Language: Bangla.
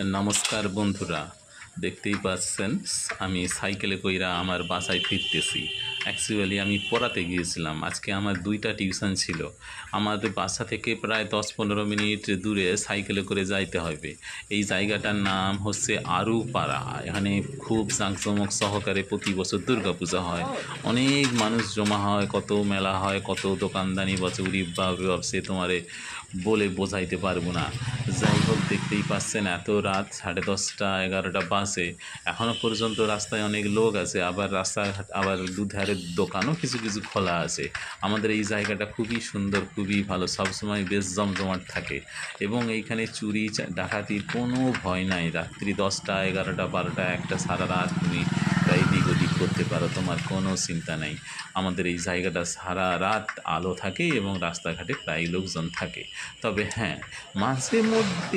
নমস্কার বন্ধুরা, দেখতেই পাচ্ছেন আমি সাইকেলে কইরা আমার বাসায় ফিরতেছি। অ্যাকচুয়ালি আমি পড়াতে গিয়েছিলাম, আজকে আমার 2টা টিউশন ছিল। আমাদের বাসা থেকে প্রায় 10-15 মিনিট দূরে সাইকেলে করে যাইতে হবে। এই জায়গাটার নাম হচ্ছে আরুপাড়া। এখানে খুব জাঁকজমক সহকারে প্রতি বছর দুর্গাপূজা হয়, অনেক মানুষ জমা হয়, কত মেলা হয়, কত দোকানদানি বছরই বা সে তোমারে বলে বোঝাইতে পারবো না। যাই হোক, দেখতেই পাচ্ছেন এত রাত 10:30-11টা বাজে, এখনও পর্যন্ত রাস্তায় অনেক লোক আছে, আবার রাস্তাঘাট আবার দুধারের দোকানও কিছু কিছু খোলা আছে। আমাদের এই জায়গাটা খুবই সুন্দর, খুবই ভালো, সবসময় বেশ জমজমাট থাকে এবং এইখানে চুরি ডাকাতির কোনো ভয় নাই। রাত্রি 10টা, 11টা, 12টা, 1টা, সারা রাত তুমি এদিক ওদিক করতে পারো, তোমার কোনো চিন্তা নেই। আমাদের এই জায়গাটা সারা রাত আলো থাকে এবং রাস্তাঘাটে প্রায় লোকজন থাকে। তবে হ্যাঁ, মাঝে মধ্যে